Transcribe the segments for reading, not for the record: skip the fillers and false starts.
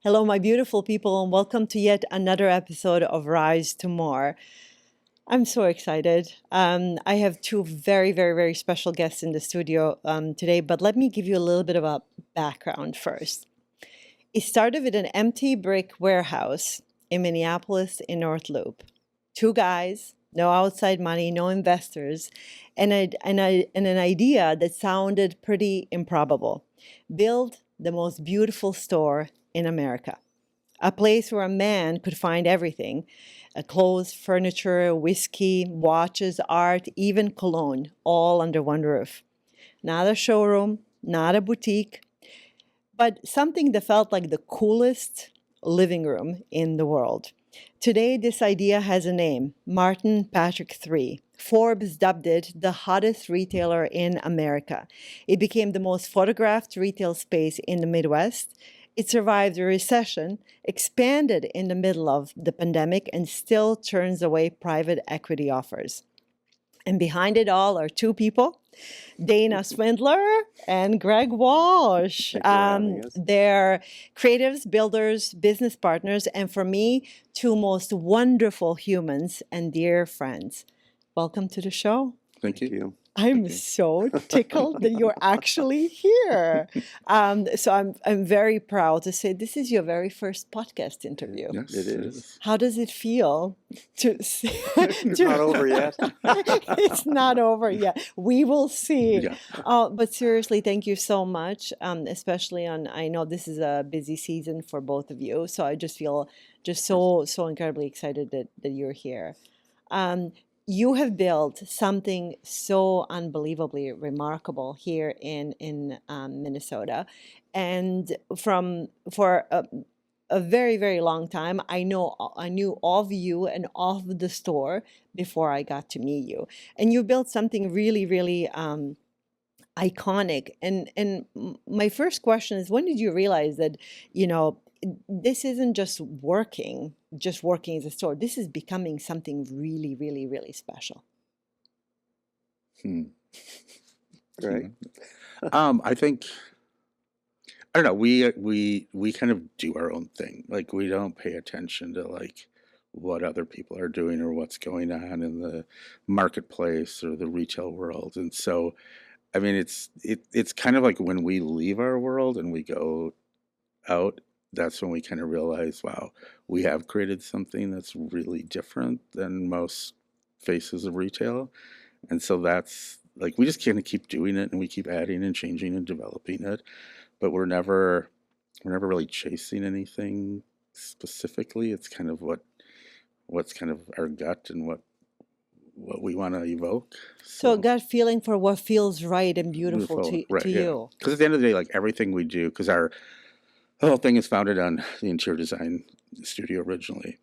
Hello, my beautiful people, and welcome to yet another episode of Rise to More. I'm so excited. I have two very, very, very special guests in the studio today, but let me give you a little bit of a background first. It started with an empty brick warehouse in Minneapolis in North Loop. Two guys, no outside money, no investors, and an idea that sounded pretty improbable. Build the most beautiful store in America. A place where a man could find everything: clothes, furniture, whiskey, watches, art, even cologne, all under one roof. Not a showroom, not a boutique, but something that felt like the coolest living room in the world. Today, this idea has a name: MartinPatrick3. Forbes dubbed it the hottest retailer in America. It became the most photographed retail space in the Midwest. It survived a recession, expanded in the middle of the pandemic, and still turns away private equity offers. And behind it all are two people, Dana Swindler and Greg Walsh. Thanks for having us. They're creatives, builders, business partners, and for me, two most wonderful humans and dear friends. Welcome to the show. Thank you. I'm so tickled that you're actually here. So I'm very proud to say this is your very first podcast interview. Yes, It is. How does it feel to It's not over yet. It's not over yet. We will see. Yeah. But seriously, thank you so much. Especially I know this is a busy season for both of you, so I just feel so incredibly excited that you're here. You have built something so unbelievably remarkable here in Minnesota, and for a very, very long time, I knew of you and of the store before I got to meet you, and you built something really, really iconic. And my first question is, when did you realize that this isn't just working as a store? This is becoming something really, really, really special. Right. I think, I don't know. We kind of do our own thing. Like, we don't pay attention to like what other people are doing or what's going on in the marketplace or the retail world. And so, I mean, it's kind of like when we leave our world and we go out, that's when we kind of realize, wow, we have created something that's really different than most faces of retail. And so that's like, we just kind of keep doing it, and we keep adding and changing and developing it, but we're never really chasing anything specifically. It's kind of what's kind of our gut and what we want to evoke. So gut feeling for what feels right and beautiful to you. Because at the end of the day, like, everything we do, because the whole thing is founded on the interior design studio originally.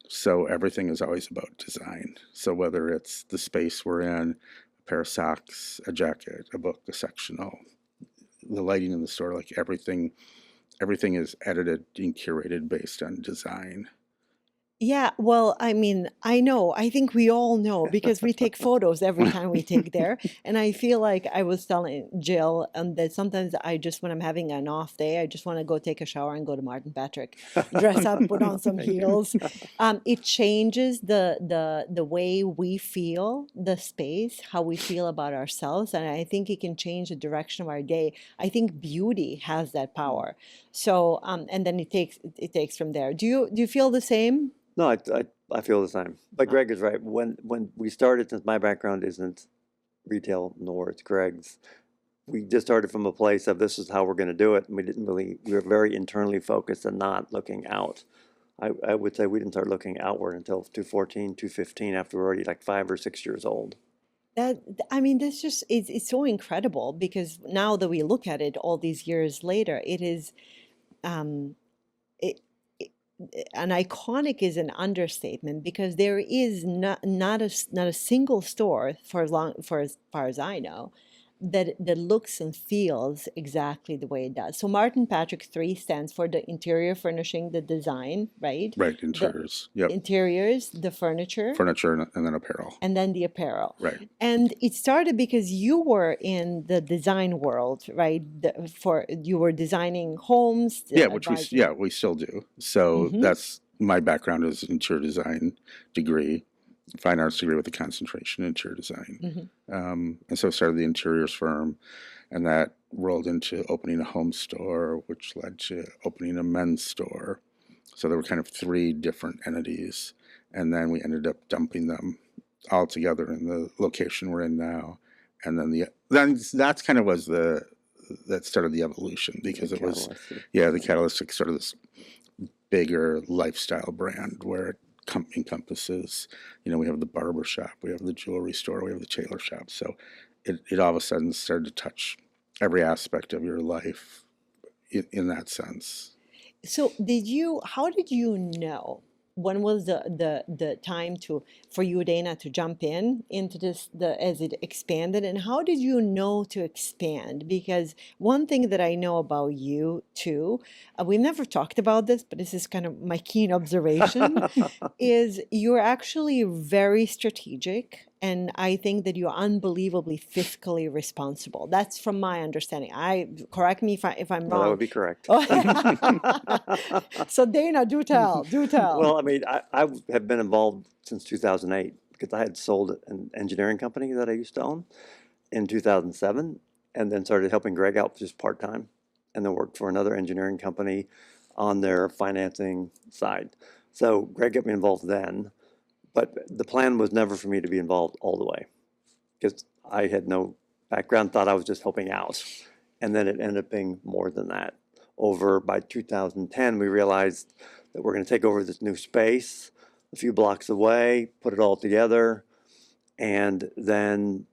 So everything is always about design. So whether it's the space we're in, a pair of socks, a jacket, a book, a sectional, the lighting in the store, like everything is edited and curated based on design. Yeah, well, I mean, I think we all know because we take photos every time we take there. And I feel like I was telling Jill that sometimes when I'm having an off day, I just want to go take a shower and go to Martin Patrick, dress up, put on some heels. It changes the way we feel the space, how we feel about ourselves. And I think it can change the direction of our day. I think beauty has that power. So, and then it takes from there. Do you feel the same? No, I feel the same. But Greg is right. When we started, since my background isn't retail nor it's Greg's, we just started from a place of this is how we're going to do it. And we were very internally focused and not looking out. I would say we didn't start looking outward until 2014, 2015, after we were already like 5 or 6 years old. That's just, it's so incredible, because now that we look at it all these years later, it is, an iconic is an understatement, because there is not a single store, for as far as I know, that looks and feels exactly the way it does. So MartinPatrick3 stands for the interior furnishing, the design, right? Right, The interiors. Yep. interiors, the furniture, Furniture and then apparel. and then the apparel. Right. And it started because you were in the design world, right? You were designing homes. Yeah, which advising. we still do. So Mhm. that's my background is interior design degree, fine arts degree with a concentration in interior design. And so I started the interiors firm, and that rolled into opening a home store, which led to opening a men's store. So there were kind of three different entities, and then we ended up dumping them all together in the location we're in now. And then that's kind of that started the evolution, because it was the catalyst, sort of this bigger lifestyle brand where it encompasses, we have the barber shop, we have the jewelry store, we have the tailor shop. So it all of a sudden started to touch every aspect of your life in that sense. So how did you know? When was the time for you, Dana, to jump into this as it expanded, and how did you know to expand? Because one thing that I know about you too, we've never talked about this, but this is kind of my keen observation, is you're actually very strategic. And I think that you're unbelievably fiscally responsible. That's from my understanding. Correct me if I'm wrong. That would be correct. So Dana, do tell. Well, I mean, I have been involved since 2008 because I had sold an engineering company that I used to own in 2007, and then started helping Greg out just part-time, and then worked for another engineering company on their financing side. So Greg got me involved then. But the plan was never for me to be involved all the way, because I had no background, thought I was just helping out. And then it ended up being more than that. By 2010, we realized that we're going to take over this new space a few blocks away, put it all together. And then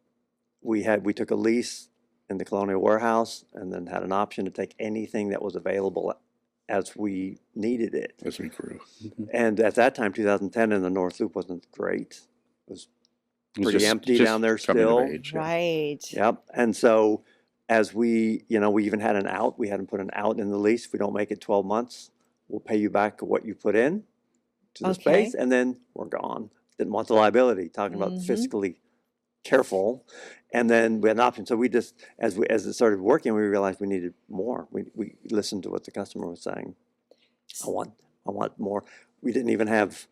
we took a lease in the Colonial Warehouse, and then had an option to take anything that was available as we needed it. As we grew. And at that time, 2010, in the North Loop wasn't great. It was pretty empty down there still. Age, yeah. Right. Yep. And so as we even had an out. We hadn't put an out in the lease. If we don't make it 12 months, we'll pay you back what you put in to the space, and then we're gone. Didn't want the liability, talking about fiscally careful. And then we had an option. So we just, as it started working, we realized we needed more. We listened to what the customer was saying. I want more. We didn't even have,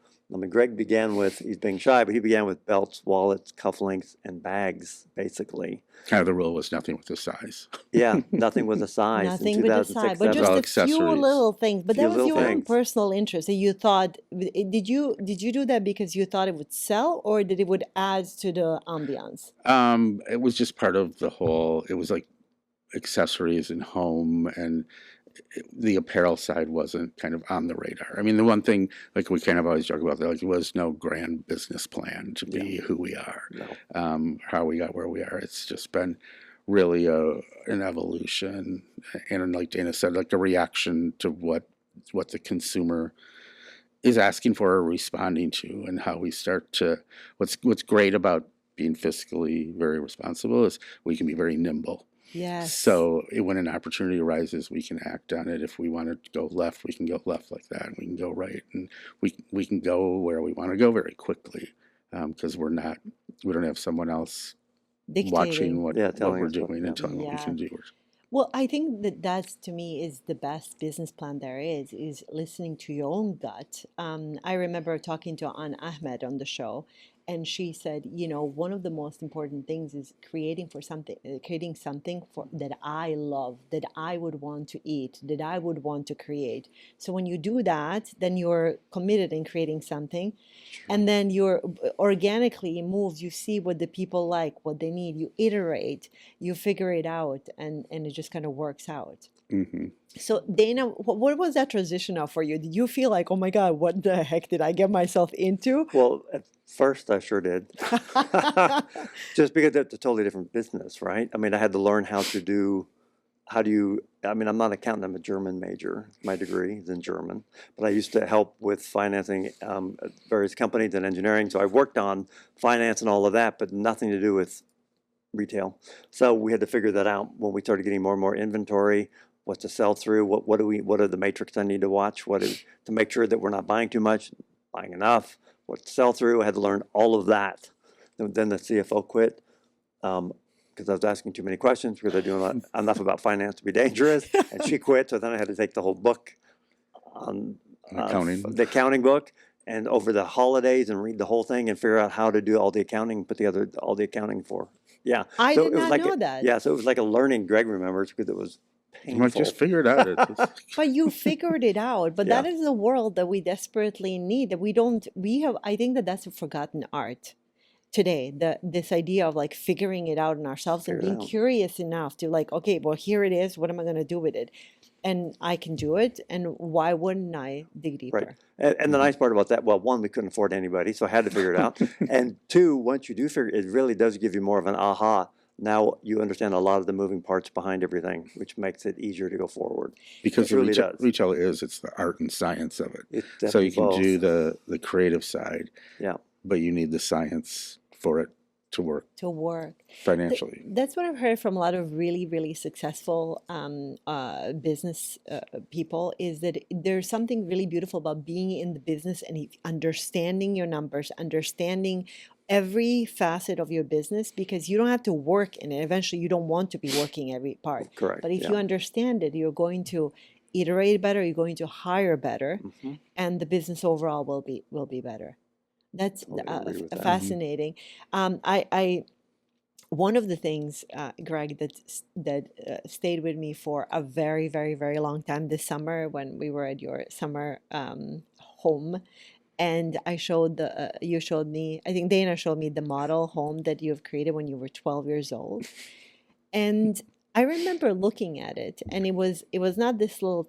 Greg began with, he's being shy, but he began with belts, wallets, cufflinks, and bags, basically. Kind of the rule was nothing with the size. Yeah, nothing with a size. Nothing with a size, but just a few little things. But that was your own personal interest. And you thought, did you do that because you thought it would sell, or did it would add to the ambiance? It was just part of the whole, it was like accessories and home, and the apparel side wasn't kind of on the radar. I mean, the one thing, like we kind of always joke about, there was no grand business plan to be who we are, how we got where we are. It's just been really an evolution, and like Dana said, like a reaction to what the consumer is asking for or responding to, and how we start to. What's great about being fiscally very responsible is we can be very nimble. Yes. So when an opportunity arises, we can act on it. If we want to go left, we can go left like that. We can go right, and we can go where we want to go very quickly, because we don't have someone else watching what we're doing and telling what we can do. Well, I think that's, to me, is the best business plan there is listening to your own gut. I remember talking to Ann Ahmed on the show, and she said, one of the most important things is creating something that I love, that I would want to eat, that I would want to create. So when you do that, then you're committed in creating something. And then you're organically moves. You see what the people like, what they need. You iterate, you figure it out, and it just kind of works out. Mm-hmm. So Dana, what was that transition of for you? Did you feel like, oh my God, what the heck did I get myself into? Well, at first I sure did. Just because it's a totally different business, right? I mean, I had to learn I'm not an accountant, I'm a German major. My degree is in German. But I used to help with financing various companies and engineering. So I worked on finance and all of that, but nothing to do with retail. So we had to figure that out when we started getting more and more inventory. What's to sell through? What are the metrics I need to watch? What is to make sure that we're not buying too much, buying enough? What to sell through? I had to learn all of that. Then the CFO quit because I was asking too many questions because I knew enough about finance to be dangerous, and she quit. So then I had to take the whole book on the accounting book, and over the holidays and read the whole thing and figure out how to do all the accounting, put together all the accounting for. Yeah. I So did it was not like know that. Yeah, so it was like a learning. Greg remembers because it was You might painful. just figure it out. But you figured it out. But Yeah. that is the world that we desperately need. That we have. I think that that's a forgotten art today. This idea of like figuring it out in ourselves and Figure it being out. curious enough to like, okay, well, here it is. What am I going to do with it? And I can do it. And why wouldn't I dig deeper? Right. And the nice part about that, well, one, we couldn't afford anybody, so I had to figure it out. And two, once you do figure it, really does give you more of an aha. Now you understand a lot of the moving parts behind everything, which makes it easier to go forward. Because It really does. retail it's the art and science of it. It's So you can definitely do the creative side, Yeah. but you need the science for it to work To work. financially. That's what I've heard from a lot of really, really successful business people is that there's something really beautiful about being in the business and understanding your numbers, understanding every facet of your business, because you don't have to work in it. Eventually, you don't want to be working every part. Correct. But if Yeah. you understand it, you're going to iterate better, you're going to hire better, Mhm. and the business overall will be better. That's Totally agree with that. fascinating. I one of the things, Greg, that stayed with me for a very, very, very long time this summer when we were at your summer home, and you showed me, I think Dana showed me the model home that you have created when you were 12 years old, and I remember looking at it, and it was not this little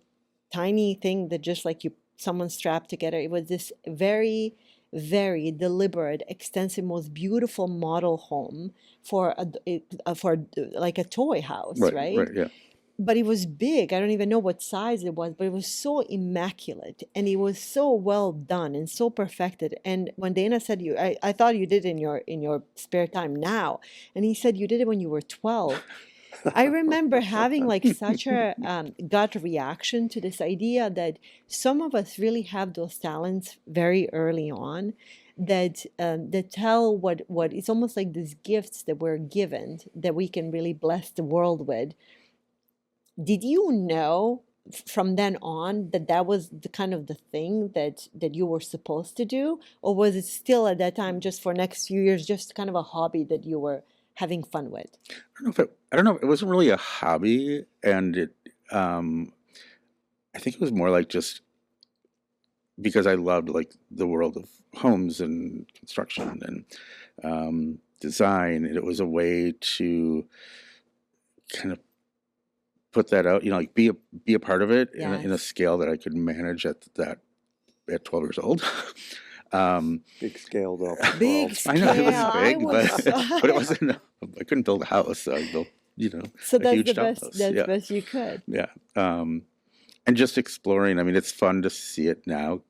tiny thing that just like someone strapped together. It was this very, very deliberate, extensive, most beautiful model home for like a toy house, right? Right, yeah. But it was big. I don't even know what size it was, but it was so immaculate and it was so well done and so perfected. And when Dana said I thought you did it in your spare time now, and he said you did it when you were 12. I remember having like such a gut reaction to this idea that some of us really have those talents very early on that tell what it's almost like these gifts that we're given that we can really bless the world with. Did you know from then on that was the kind of the thing that you were supposed to do, or was it still at that time just for next few years just kind of a hobby that you were having fun with? I don't know. It wasn't really a hobby, and I think it was more like just because I loved like the world of homes and construction and design. And it was a way to kind of put that out, like be a part of it in a scale that I could manage at 12 years old. Big scale though. Big scale. I know it was big, but but it wasn't. I couldn't build a house, so I built, so a that's huge the best. dollhouse. That's the best you could. Yeah, and just exploring. I mean, it's fun to see it now.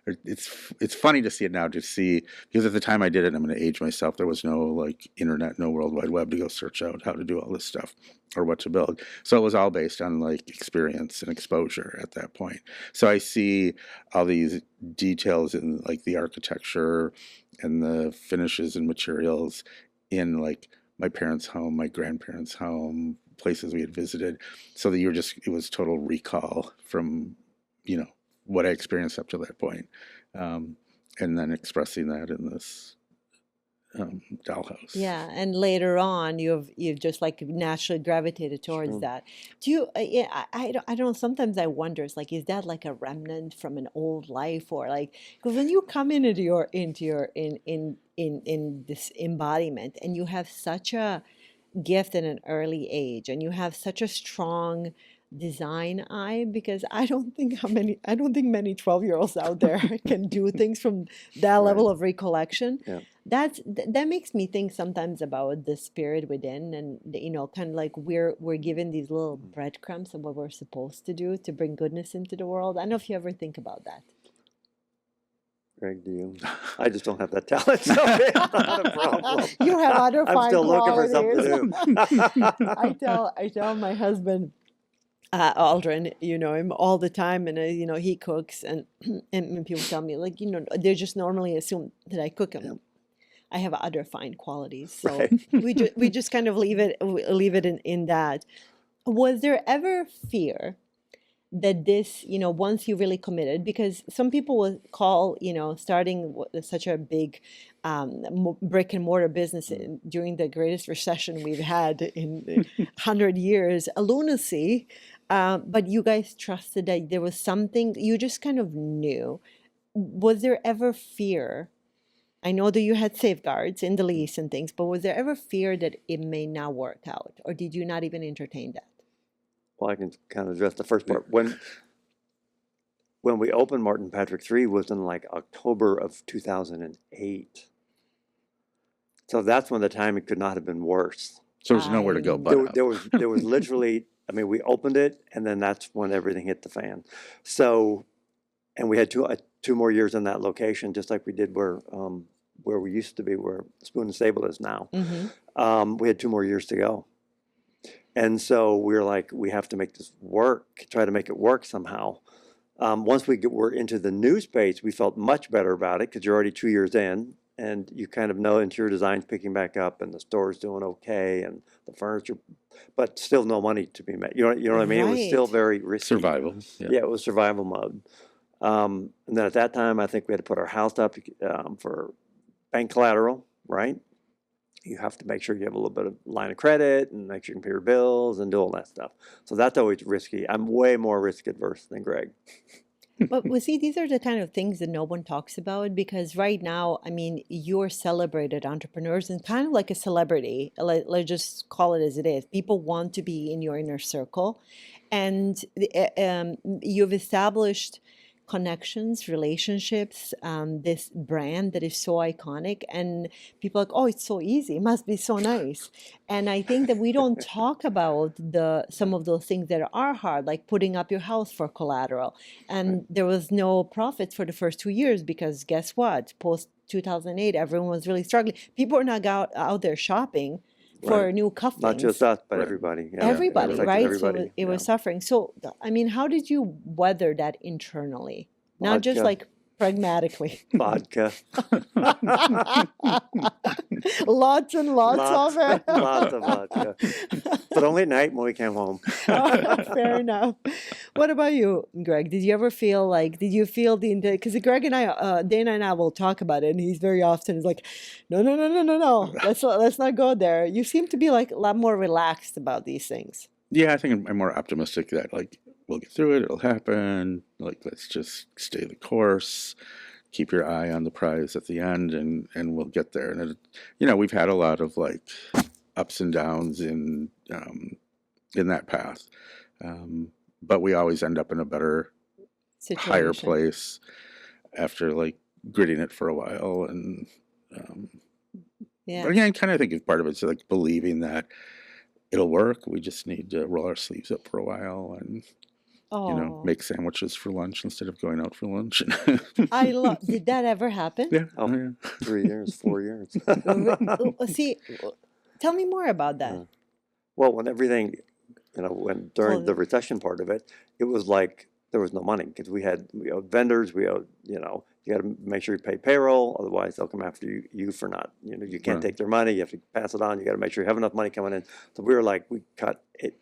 It's funny to see it now, to see, because at the time I did it, I'm going to age myself. There was no like internet, no World Wide Web to go search out how to do all this stuff or what to build. So it was all based on like experience and exposure at that point. So I see all these details in like the architecture and the finishes and materials in like my parents' home, my grandparents' home, places we had visited. So that it was total recall from, what I experienced up to that point, and then expressing that in this dollhouse. Yeah, and later on, you've just like naturally gravitated towards Sure. that. Do you? Yeah, I don't know. Sometimes I wonder, it's like, is that like a remnant from an old life, or like, because when you come in this embodiment, and you have such a gift at an early age, and you have such a strong design eye, because I don't think many 12-year-olds out there can do things from that level of recollection. Yeah. That makes me think sometimes about the spirit within, and kind of like we're given these little breadcrumbs of what we're supposed to do to bring goodness into the world. I don't know if you ever think about that. Greg, do you? I just don't have that talent, so it's not a problem. You have other I'm fine still looking for qualities. something to do. I tell my husband, Aldrin, you know him all the time, and you know he cooks, and and when people tell me like, you know, they just normally assume that I cook them. I have other fine qualities, so Right. we just kind of leave it in that. Was there ever fear that this, you know, once you really committed, because some people will call, you know, starting such a big brick and mortar business during the greatest recession we've had in 100 years a lunacy. But you guys trusted that there was something, you just kind of knew. Was there ever fear? I know that you had safeguards in the lease and things, but was there ever fear that it may not work out? Or did you not even entertain that? Well, I can kind of address the first part. When we opened MartinPatrick3 was in like October of 2008. So that's when the timing could not have been worse. So there's nowhere to go but up. There was literally, I mean, we opened it, and then that's when everything hit the fan. So, and we had two more years in that location, just like we did where we used to be, where Spoon and Stable is now. Mm-hmm. We had 2 more years to go. And so we were like, we have to make this work, try to make it work somehow. Once were into the new space, we felt much better about it because you're already 2 years in, and you kind of know interior design's picking back up, and the store's doing okay, and the furniture, but still no money to be made. You know what I mean? It was still Right. very risky. Survival. Yeah, it was survival mode. And then at that time, I think we had to put our house up for bank collateral, right? You have to make sure you have a little bit of line of credit and make sure you can pay your bills and do all that stuff. So that's always risky. I'm way more risk adverse than Greg. But well, see, these are the kind of things that no one talks about, because right now, I mean, you're celebrated entrepreneurs and kind of like a celebrity. Let's just call it as it is. People want to be in your inner circle, and you've established connections, relationships, this brand that is so iconic, and people are like, oh, it's so easy, it must be so nice. And I think that we don't talk about some of those things that are hard, like putting up your house for collateral. And there was no profits for the first 2 years, because guess what? Post 2008, everyone was really struggling. People are not out there shopping for new cufflinks. Not just us, but Right. everybody. Yeah, Everybody, it affected right? everybody. So it was suffering. So, I mean, how did you weather that internally? Not just Vodka. like pragmatically. Vodka. Lots and lots of it. Lots of vodka. But only at night when we came home. Fair enough. What about you, Greg? Did you feel the, because Greg and I, Dana and I will talk about it, and he's very often is like, no. Let's not go there. You seem to be like a lot more relaxed about these things. Yeah, I think I'm more optimistic that like we'll get through it. It'll happen. Like, let's just stay the course. Keep your eye on the prize at the end, and we'll get there. And it, you know, we've had a lot of like ups and downs in that path, but we always end up in a better, higher Situation. place after like gritting it for a while. And Yeah. but again, kind of think part of it's like believing that it'll work. We just need to roll our sleeves up for a while and Oh, you know, make sandwiches for lunch instead of going out for lunch. I love. Did that ever happen? Yeah. Oh, Yeah. 3 years, 4 years. See, tell me more about that. Well, when everything, you know, when during the recession part of it, it was like there was no money because we owed vendors, we owed, you know, you got to make sure you pay payroll, otherwise they'll come after you for not, you know, you can't take their money, you have to pass it on, you got to make sure you have enough money coming in. So we were like, we took it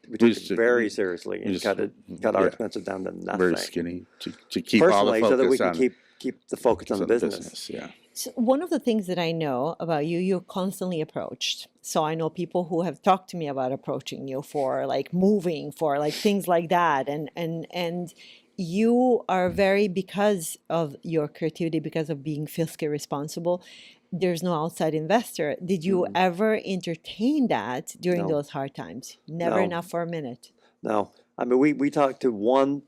very seriously and cut our expenses down to nothing. Very skinny to keep all the Personally, focus so that we can on, keep the focus on the business. Yeah. So one of the things that I know about you, you're constantly approached. So I know people who have talked to me about approaching you for like moving, for like things like that. And you are very, because of your creativity, because of being fiscally responsible, there's no outside investor. Did you ever entertain that during those hard times? Never No. enough for a minute. No, I mean, we talked to one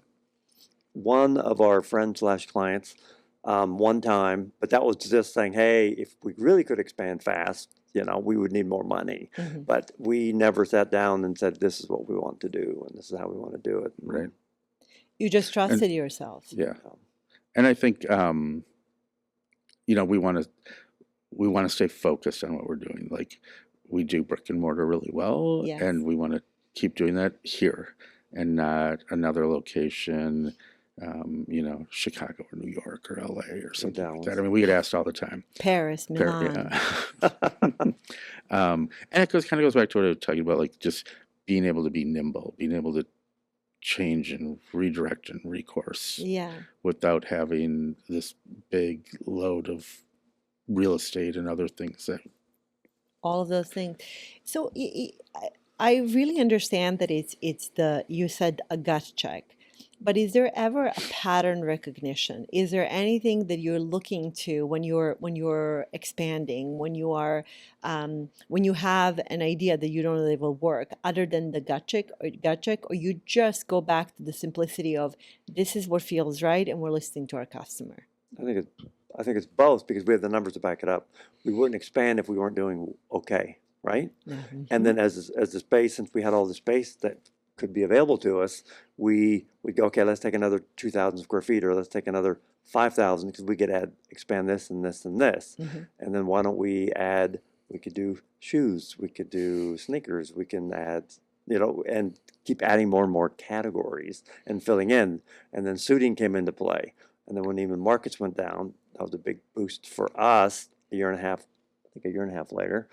of our friends / clients one time, but that was just saying, hey, if we really could expand fast, you know, we would need more money. Mm-hmm. But we never sat down and said, this is what we want to do and this is how we want to do it. Right. You just trusted yourself. Yeah. And I think we want to stay focused on what we're doing. Like we do brick and mortar really well, Yes. and we want to keep doing that here and not another location, Chicago or New York or LA or something like that. I mean, we get asked all the time. Paris, Milan. And it kind of goes back to what I was talking about, like just being able to be nimble, being able to change and redirect and recourse without having this big load of real estate and other things that all of those things. So I really understand that you said a gut check, but is there ever a pattern recognition? Is there anything that you're looking to when you're expanding, when you have an idea that you don't know that will work, other than the gut check, or you just go back to the simplicity of this is what feels right and we're listening to our customer? I think it's both, because we have the numbers to back it up. We wouldn't expand if we weren't doing okay, right? Mm-hmm. And then as the space, since we had all the space that could be available to us, we go, okay, let's take another 2,000 square feet, or let's take another 5,000, because we could expand this and this and this. Mm-hmm. And then why don't we could do shoes, we could do sneakers, we can add, and keep adding more and more categories and filling in. And then suiting came into play. And then when even markets went down, that was a big boost for us a year and a half later,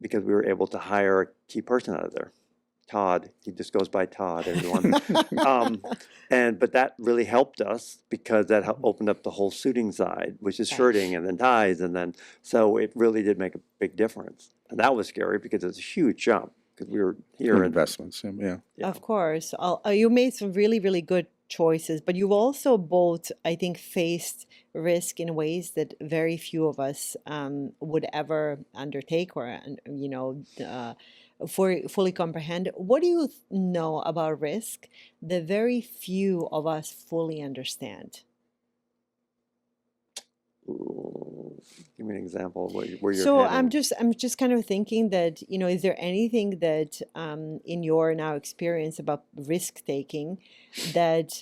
because we were able to hire a key person out of there. Todd, he just goes by Todd, everyone. But that really helped us, because that opened up the whole suiting side, which is shirting and then ties, so it really did make a big difference. And that was scary, because it's a huge jump, because we were here. Investments, yeah. Of course. You made some really, really good choices, but you've also both, I think, faced risk in ways that very few of us would ever undertake or, fully comprehend. What do you know about risk that very few of us fully understand? Give me an example of where you're So heading. I'm just kind of thinking that, is there anything that in your now experience about risk taking that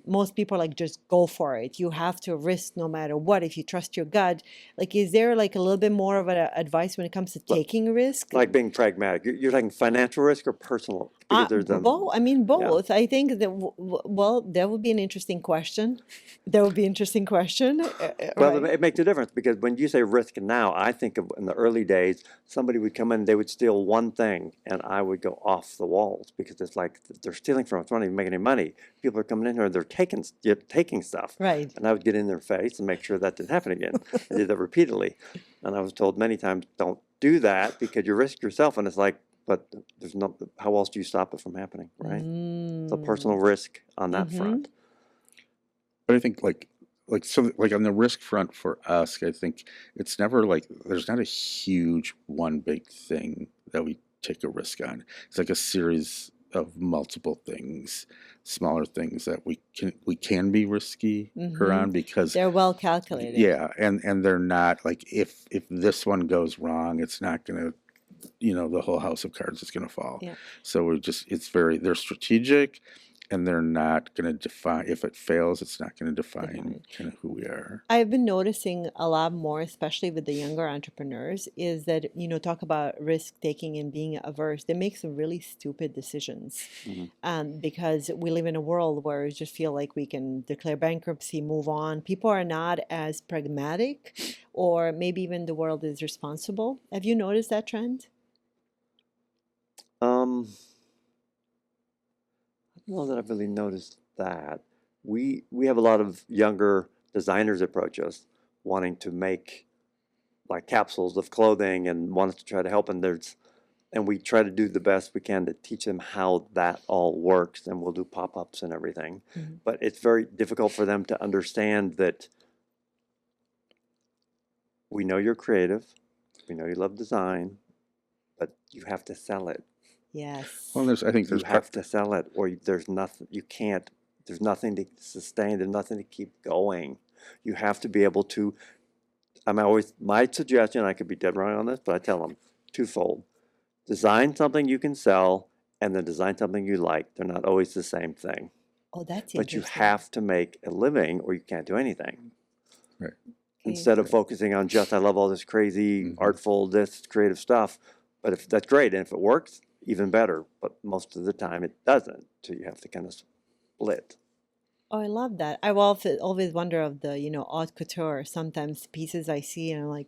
most people like just go for it? You have to risk no matter what. If you trust your gut, like, is there like a little bit more of an advice when it comes to taking risk? Like being pragmatic. You're talking financial risk or personal? Because there's both. I mean, both. I think that, well, that would be an interesting question. Well, right. It makes a difference, because when you say risk now, I think of in the early days, somebody would come in, they would steal one thing, and I would go off the walls, because it's like they're stealing from us, not even making any money. People are coming in here, they're taking stuff. Right. And I would get in their face and make sure that didn't happen again. I did that repeatedly. And I was told many times, don't do that, because you risk yourself. And it's like, but there's no, how else do you stop it from happening, right? The personal risk on that front. But I think like on the risk front for us, I think it's never like there's not a huge one big thing that we take a risk on. It's like a series of multiple things, smaller things that we can be risky around, because they're well calculated. Yeah, and they're not like if this one goes wrong, it's not gonna, the whole house of cards is gonna fall. Yeah. So they're strategic. And they're not going to define, if it fails, it's not going to define kind of who we are. I've been noticing a lot more, especially with the younger entrepreneurs, is that, talk about risk taking and being averse. They make some really stupid decisions because we live in a world where we just feel like we can declare bankruptcy, move on. People are not as pragmatic, or maybe even the world is responsible. Have you noticed that trend? I don't know that I've really noticed that. We have a lot of younger designers approach us, wanting to make like capsules of clothing and want us to try to help. And we try to do the best we can to teach them how that all works. And we'll do pop-ups and everything. But it's very difficult for them to understand that we know you're creative, we know you love design, but you have to sell it. Yes. Well, I think you have to sell it, or there's nothing, you can't, there's nothing to sustain, there's nothing to keep going. You have to be able to, my suggestion, I could be dead wrong on this, but I tell them twofold. Design something you can sell, and then design something you like. They're not always the same thing. Oh, that's But interesting. you have to make a living, or you can't do anything. Right. Instead of focusing on just, I love all this crazy, artful, this creative stuff. But if that's great, and if it works, even better. But most of the time it doesn't. So you have to kind of split. Oh, I love that. I always wonder of the, haute couture. Sometimes pieces I see and I'm like,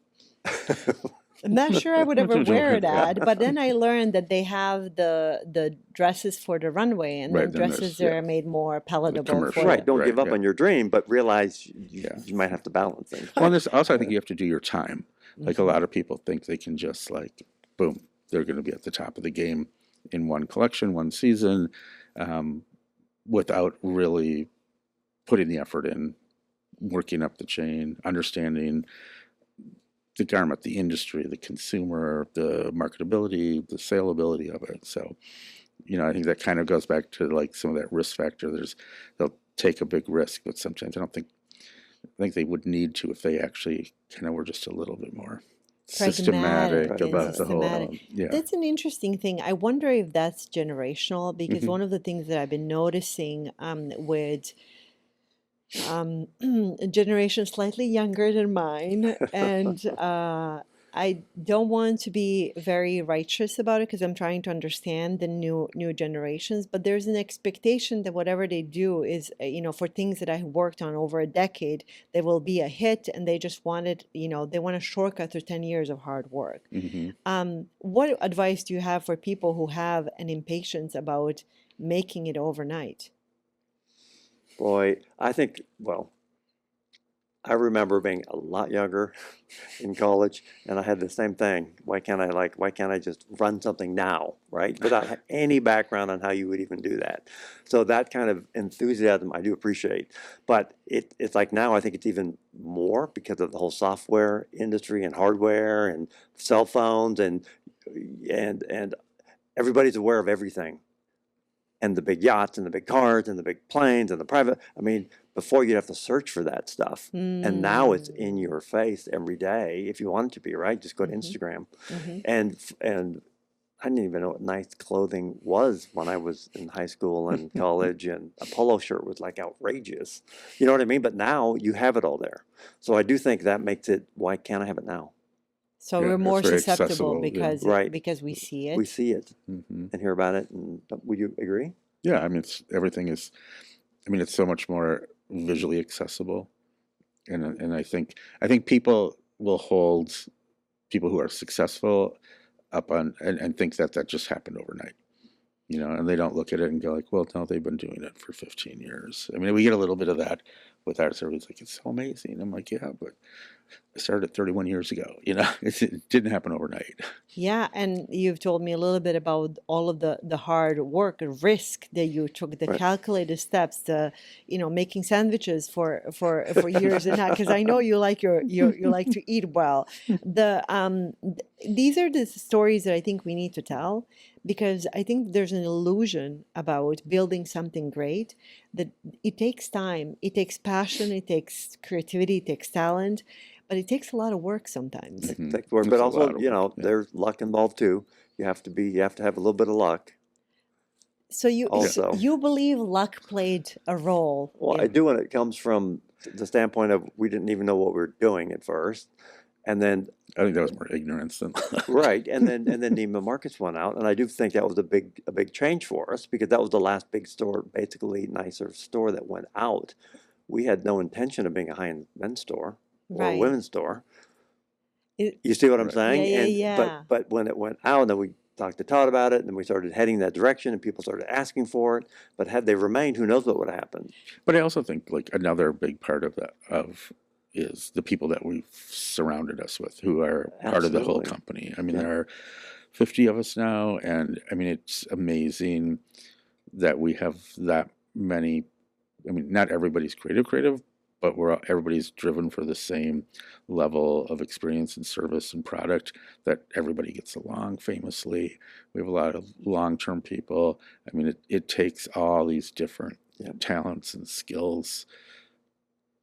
I'm not sure I would ever wear it at. But then I learned that they have the dresses for the runway, and Right, then then dresses there's, are made more palatable commercial. for Right. Don't give up Right. on your dream, but realize you Yeah. might have to balance things. Well, and there's also, I think you have to do your time. Like a Mhm. lot of people think they can just like, boom, they're going to be at the top of the game in one collection, one season, without really putting the effort in, working up the chain, understanding the garment, the industry, the consumer, the marketability, the saleability of it. So, I think that kind of goes back to like some of that risk factor. They'll take a big risk, but sometimes I think they would need to if they actually kind of were just a little bit more systematic And about the whole, systematic. yeah. That's an interesting thing. I wonder if that's generational, because Mhm. one of the things that I've been noticing with a generation slightly younger than mine, and I don't want to be very righteous about it because I'm trying to understand the new generations. But there's an expectation that whatever they do is, for things that I worked on over a decade, they will be a hit, and they just want it. They want a shortcut to 10 years of hard work. What advice do you have for people who have an impatience about making it overnight? Boy, I think, well, I remember being a lot younger in college, and I had the same thing. Why can't I just run something now, right? Without any background on how you would even do that. So that kind of enthusiasm I do appreciate. But it's like now I think it's even more because of the whole software industry and hardware and cell phones and everybody's aware of everything. And the big yachts and the big cars and the big planes and the private. I mean, before you'd have to search for that stuff. And now it's in Mm. your face every day. If you want it to be, right? Just go to Mhm. Instagram. Mhm. And I didn't even know what nice clothing was when I was in high school and college, and a polo shirt was like outrageous. You know what I mean? But now you have it all there. So I do think that makes it, why can't I have it now? So Yeah, we're it's more very susceptible accessible. Yeah. Right. because we see We it. see it hmm and hear about it. And would you agree? Yeah, I mean, it's so much more visually accessible, and I think people will hold people who are successful up on and think that just happened overnight, and they don't look at it and go like, well, no, they've been doing it for 15 years. I mean, we get a little bit of that with artists. Everybody's like, it's so amazing. I'm like, yeah, but I started 31 years ago. It didn't happen overnight. Yeah, and you've told me a little bit about all of the hard work and risk that you took, the Right. calculated steps, the making sandwiches for years and that, because I know you like you like to eat well. These are the stories that I think we need to tell, because I think there's an illusion about building something great, that it takes time, it takes passion, it takes creativity, it takes talent, but it takes a lot of work sometimes. Mhm. Take the word, It's but a also, lot of work. Yeah. there's luck involved too. You have to have a little bit of luck So also. you believe luck played a role Well, I in. do when it comes from the standpoint of we didn't even know what we were doing at first. And then, I think that was more ignorance than right, and then Neiman Marcus went out, and I do think that was a big change for us because that was the last big store, basically nicer store that went out. We had no intention of being a high-end men's store or a Right. women's store. It, You see what I'm Right. saying? Yeah, And yeah. but when it went out, and then we talked to Todd about it, and then we started heading that direction, and people started asking for it. But had they remained, who knows what would have happened? But I also think like another big part of that is the people that we've surrounded us with, who are part of the whole Absolutely. company. I mean, Yeah. there are 50 of us now, and I mean, it's amazing that we have that many. I mean, not everybody's creative, but everybody's driven for the same level of experience and service and product, that everybody gets along famously. We have a lot of long-term people. I mean, it takes all these different Yeah. talents and skills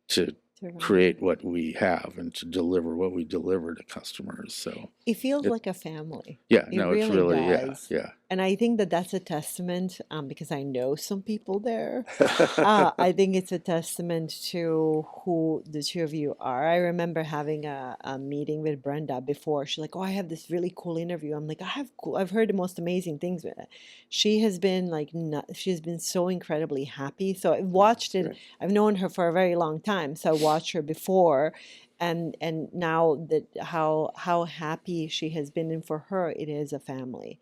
to To run create it. what we have and to deliver what we deliver to customers. So It feels it, like a family. yeah, It no, it's really really, does. yeah. And I think that that's a testament, because I know some people there. I think it's a testament to who the two of you are. I remember having a meeting with Brenda before. She's like, "Oh, I have this really cool interview." I'm like, I've heard the most amazing things with it. She has been like, she's been so incredibly happy. So I've watched it. Great. I've known her for a very long time. So I watched her before, and now that how happy she has been, and for her, it is a family.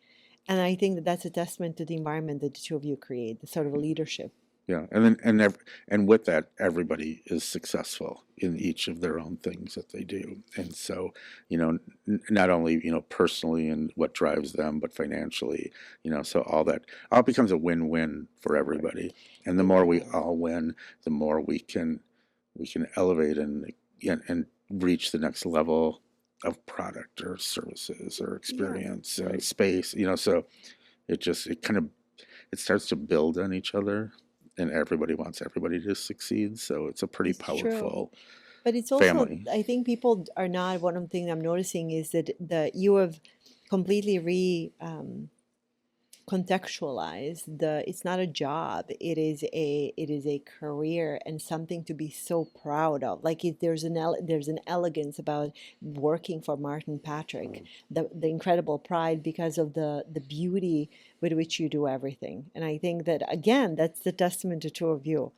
And I think that that's a testament to the environment that the two of you create, the sort of leadership. Yeah, and then and with that, everybody is successful in each of their own things that they do, and so not only personally and what drives them, but financially, so all becomes a win-win for everybody, and the more we all win, the more we can elevate and reach the next level of product or services or experience, space, so it starts to build on each other, and everybody wants everybody to succeed. So it's a pretty It's true. powerful But it's also, family. I think people are not, one of the things I'm noticing is that you have completely contextualized it's not a job, it is a career and something to be so proud of. Like there's an elegance about working for Martin Patrick, the incredible pride because of the beauty with which you do everything. And I think that again, that's the testament to two of you.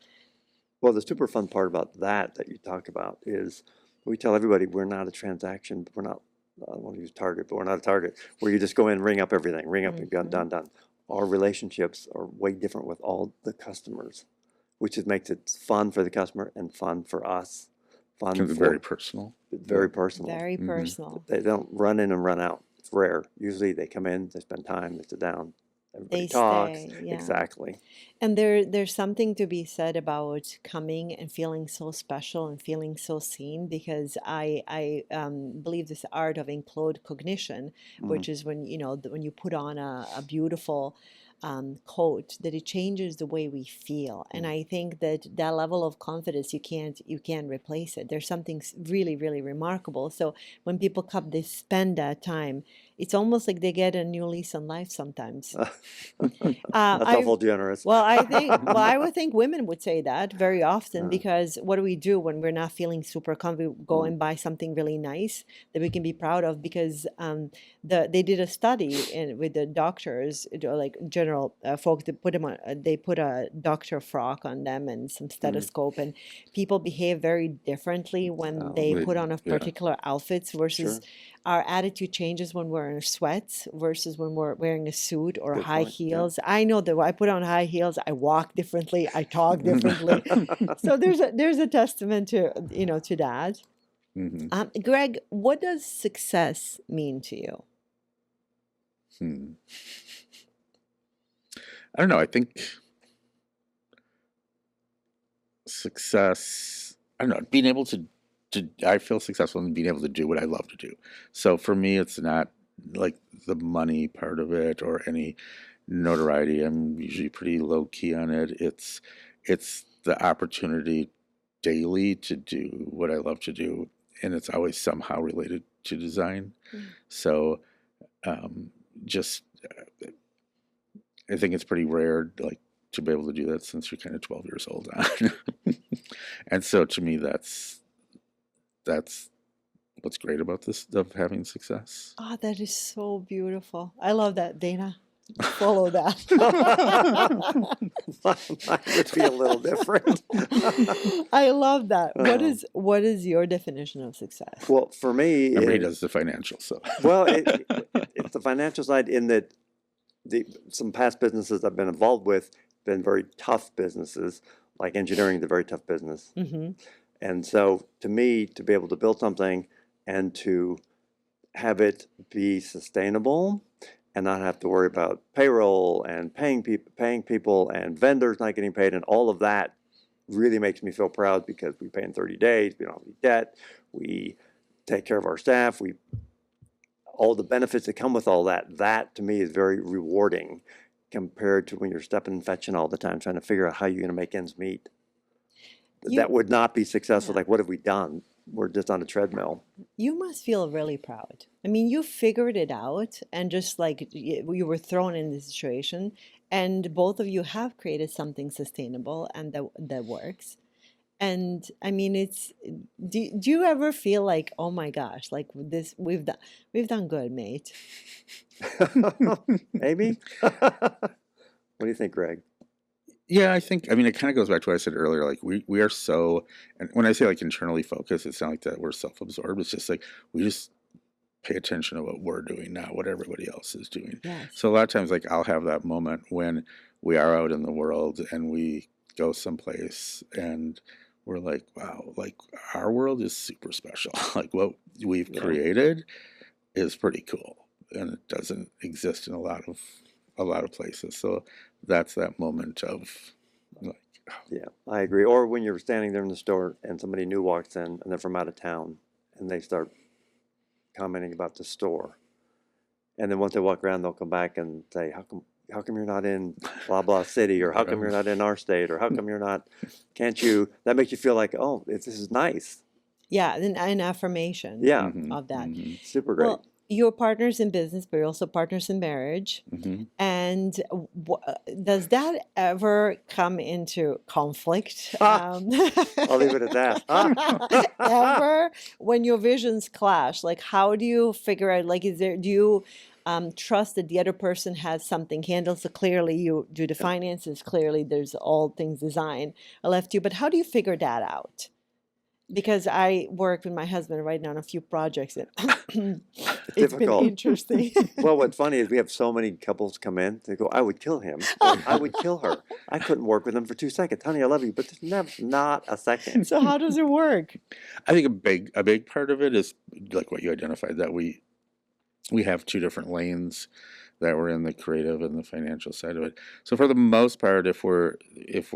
Well, the super fun part about that you talk about is we tell everybody we're not a transaction. We're not, I don't want to use Target, but we're not a Target where you just go in, ring up everything, ring up and Mhm. done. Our relationships are way different with all the customers, which makes it fun for the customer and fun for us. Fun It's very personal. very personal. Very personal. They don't run in and run out. It's rare. Usually they come in, they spend time, they sit down, everybody They talks. stay, yeah. Exactly. And there's something to be said about coming and feeling so special and feeling so seen, because I believe this art of enclosed cognition, which is when when you put on a beautiful coat, that it changes the way we feel. And I think that that level of confidence, you can't replace it. There's something really really remarkable. So when people come, they spend that time. It's almost like they get a new lease on life sometimes. That's I awful generous. well, I would think women would say that very often, because what do we do when we're not feeling super confident? We go and buy something really nice that we can be proud of, because they did a study with the doctors, like general folks. They put a doctor frock on them and some stethoscope, and people behave very differently when they put on a particular outfits versus. Our attitude changes when we're in sweats versus when we're wearing a suit or high heels. I know that when I put on high heels, I walk differently, I talk differently. So there's a testament to to that. Greg, what does success mean to you? I don't know. I think success, I don't know, being able to I feel successful in being able to do what I love to do. So for me, it's not like the money part of it or any notoriety. I'm usually pretty low key on it. It's the opportunity daily to do what I love to do, and it's always somehow related to design. So just I think it's pretty rare, like, to be able to do that since you're kind of 12 years old on. And so to me, that's what's great about this, of having success. Oh, that is so beautiful. I love that, Dana. Follow that. Mine would be a little different. I love that. What is your definition of success? Well, for me, Everybody does the financial, so. Well, it's the financial side, in that some past businesses I've been involved with been very tough businesses, like engineering is a very tough business. And so to me, to be able to build something and to have it be sustainable and not have to worry about payroll and paying people and vendors not getting paid and all of that really makes me feel proud, because we pay in 30 days, we don't have any debt, we take care of our staff, all the benefits that come with all that to me is very rewarding compared to when you're stepping and fetching all the time trying to figure out how you're going to make ends meet. that would not be successful. Yeah. Like, what have we done? We're just on a treadmill. You must feel really proud. I mean, you figured it out, and just like you were thrown in this situation, and both of you have created something sustainable and that works. And I mean, do you ever feel like, oh my gosh, like this we've done good, mate? Maybe. What do you think, Greg? Yeah, I mean, it kind of goes back to what I said earlier. Like we are so, and when I say like internally focused, it's not like that we're self-absorbed. It's just like we just pay attention to what we're doing, not what everybody else is doing. Yes. So a lot of times, like I'll have that moment when we are out in the world and we go someplace and we're like, wow, like our world is super special. Like what we've created is pretty cool, and it doesn't exist in a lot of places. So that's that moment of like, Yeah, I agree. Or when you're standing there in the store and somebody new walks in and they're from out of town and they start commenting about the store. And then once they walk around, they'll come back and say, how come you're not in blah, blah city? Or how come you're not in our state? Or how come you're not, can't you? That makes you feel like, oh, this is nice. Yeah, an affirmation Yeah, of that. super great. Well, you're partners in business, but you're also partners in marriage. And does that ever come into conflict? I'll leave it at that. Ever when your visions clash? Like, how do you figure out? Like, do you trust that the other person has something handled? So clearly, you do the finances. Clearly, there's all things design left to you. But how do you figure that out? Because I work with my husband right now on a few projects, and it's been difficult. interesting. Well, what's funny is we have so many couples come in. They go, I would kill him. Or, I would kill her. I couldn't work with him for 2 seconds. Honey, I love you, but there's not a second. So how does it work? I think a big part of it is like what you identified, that we have two different lanes that we're in, the creative and the financial side of it. So for the most part, if we're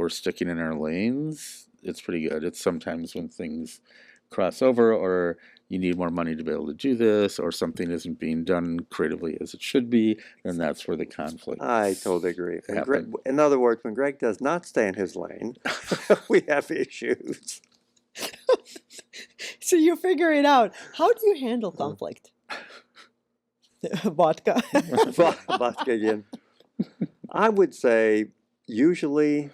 sticking in our lanes, it's pretty good. It's sometimes when things cross over, or you need more money to be able to do this, or something isn't being done creatively as it should be, then that's where the conflict I totally agree. happen. In other words, when Greg does not stay in his lane, we have issues. So you figure it out. How do you handle conflict? Vodka. Vodka again. I would say usually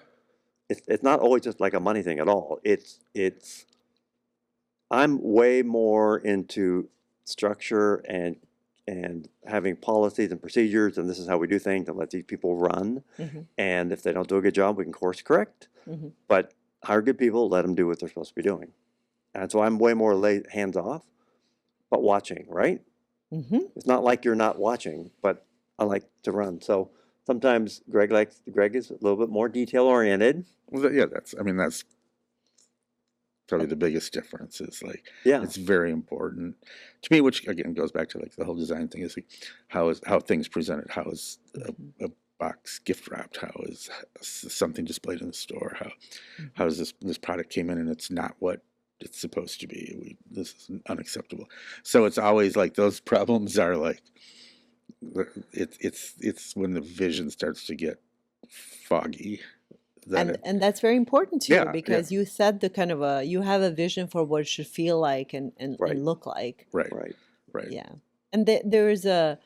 it's not always just like a money thing at all. It's I'm way more into structure and having policies and procedures, and this is how we do things, and let these people run. And if they don't do a good job, we can course correct. But hire good people, let them do what they're supposed to be doing. And so I'm way more hands off, but watching, right? It's not like you're not watching, but I like to run. So sometimes Greg is a little bit more detail oriented. Well, yeah, that's probably the biggest difference. Is like, Yeah, it's very important to me, which again goes back to like the whole design thing, is like how things presented, how is a box gift wrapped, how is something displayed in the store, how is this product came in and it's not what it's supposed to be. This is unacceptable. So it's always like those problems are like, it's when the vision starts to get foggy. And that's very important to you, Yeah, because you set the kind of you have a vision for what it should feel like and Right. look like. Right. right. Yeah. And there's I've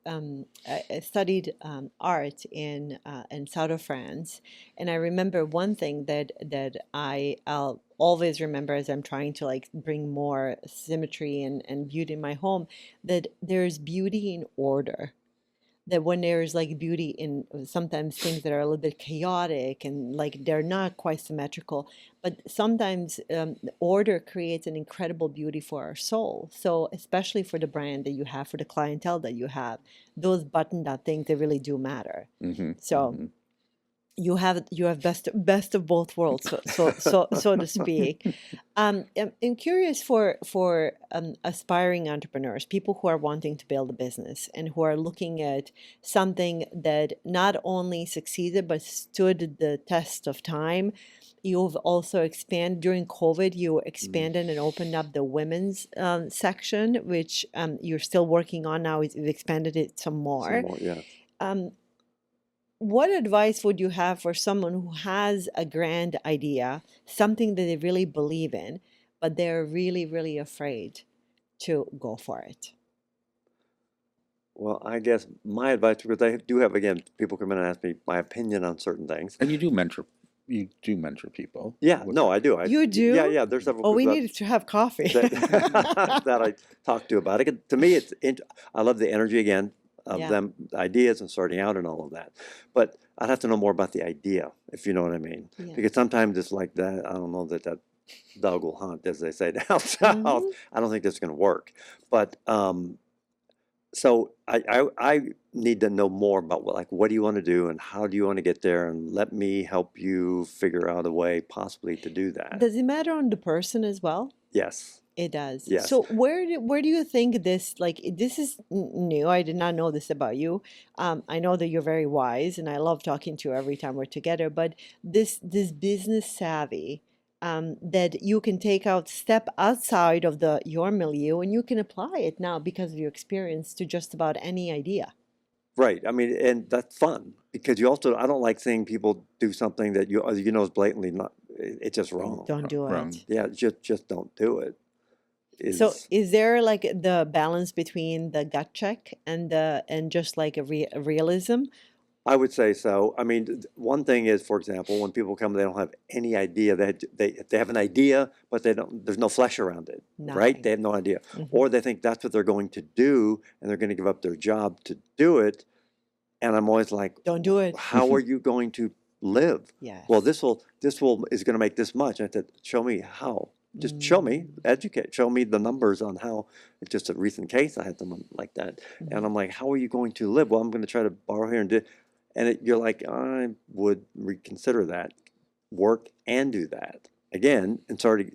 I studied art in south of France, and I remember one thing that I'll always remember as I'm trying to like bring more symmetry and beauty in my home, that there's beauty in order. That when there's like beauty in sometimes things that are a little bit chaotic and like they're not quite symmetrical, but sometimes the order creates an incredible beauty for our soul. So especially for the brand that you have, for the clientele that you have, those buttoned up things, they really do matter. So you have best of both worlds, so to speak. I'm curious for aspiring entrepreneurs, people who are wanting to build a business and who are looking at something that not only succeeded but stood the test of time. You've also expanded during COVID. You expanded and opened up the women's section, which you're still working on now. You've expanded it some more. Yeah. what advice would you have for someone who has a grand idea, something that they really believe in, but they're really, really afraid to go for it? Well, I guess my advice, because I do have, again, people come in and ask me my opinion on certain things. And you do mentor people. Yeah, no, I do. You do? Yeah. There's several Oh, we people needed to have coffee. that, that I talk to about it. To me, I love the energy again of Yeah. them, ideas and starting out and all of that. But I'd have to know more about the idea, if you know what I mean. Yeah. Because sometimes it's like that. I don't know that dog will hunt, as they say down south. Mhm. I don't think that's going to work. But so I need to know more about what do you want to do and how do you want to get there, and let me help you figure out a way possibly to do that. Does it matter on the person as well? Yes. It does. Yes. So where do you think this, like, this is new? I did not know this about you. I know that you're very wise, and I love talking to you every time we're together. But this business savvy, that you can step outside of your milieu, and you can apply it now because of your experience to just about any idea. Right. I mean, and that's fun because I don't like seeing people do something that you know is blatantly not. It's just wrong. Don't do Wrong. it. Yeah, just don't do it. So is there like the balance between the gut check and just like a realism? I would say so. I mean, one thing is, for example, when people come, they don't have any idea. They have an idea, but there's no flesh around it, right? Nothing. They have no idea. Mhm. Or they think that's what they're going to do, and they're going to give up their job to do it. And I'm always like, Don't do it. how are you going to live? Yes. Well, this is going to make this much. And I said, show me how. Just show me, educate, show me the numbers on how. It's just a recent case. I had someone like that. And I'm like, how are you going to live? Well, I'm going to try to borrow here and do. And you're like, I would reconsider that, work and do that again, and sort of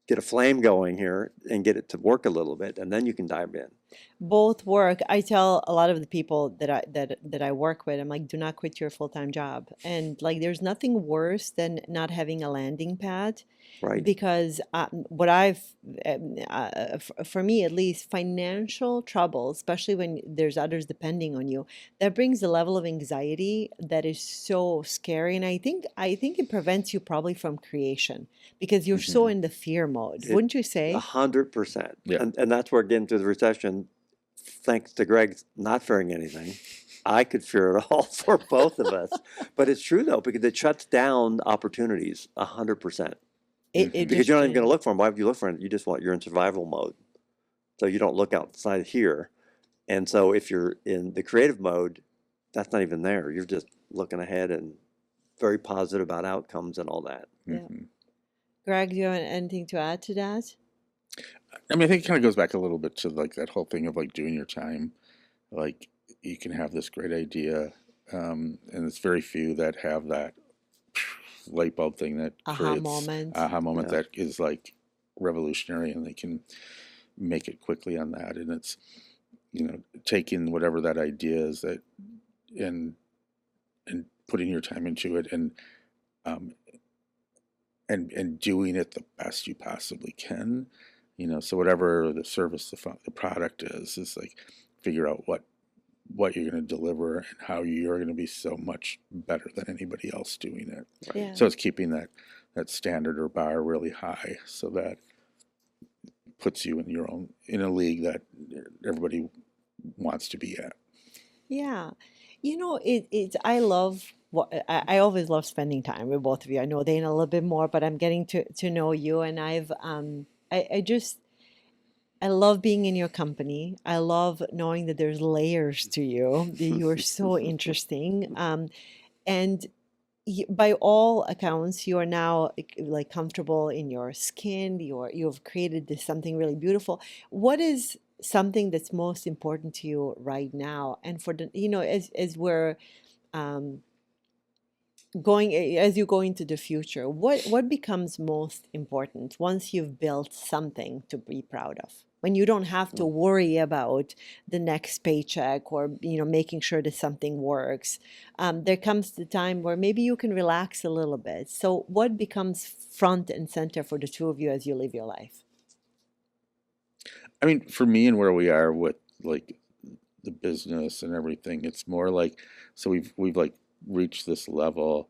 get a flame going here and get it to work a little bit, and then you can dive in. Both work. I tell a lot of the people that I work with, I'm like, do not quit your full-time job. And like, there's nothing worse than not having a landing pad. Right. Because what for me at least, financial trouble, especially when there's others depending on you, that brings a level of anxiety that is so scary. And I think it prevents you probably from creation because you're so in the fear mode, wouldn't you say? 100%. Yeah. And that's where, again, through the recession, thanks to Greg's not fearing anything, I could fear it all for both of us. But it's true, though, because it shuts down opportunities 100%. Because you're not even going to look for them. Why would you look for them? You're in survival mode. So you don't look outside here. And so if you're in the creative mode, that's not even there. You're just looking ahead and very positive about outcomes and all that. Yeah. Greg, do you have anything to add to that? I mean, I think it kind of goes back a little bit to like that whole thing of like doing your time. Like you can have this great idea, and it's very few that have that light bulb thing that creates aha moment that is like revolutionary, and they can make it quickly on that. And it's, taking whatever that idea is that and putting your time into it and doing it the best you possibly can. So whatever the service, the product is like figure out what you're going to deliver and how you're going to be so much better than anybody else doing it. Yeah. So it's keeping that standard or bar really high, so that puts you in a league that everybody wants to be at. Yeah. I love I always love spending time with both of you. I know Dana a little bit more, but I'm getting to know you, and I love being in your company. I love knowing that there's layers to you. That you are so interesting. And by all accounts, you are now like comfortable in your skin. You've created something really beautiful. What is something that's most important to you right now? And for as we're as you go into the future, what becomes most important once you've built something to be proud of? When you don't have to worry about the next paycheck or making sure that something works, there comes the time where maybe you can relax a little bit. So what becomes front and center for the two of you as you live your life? I mean, for me and where we are with like the business and everything. It's more like, so we've like reached this level,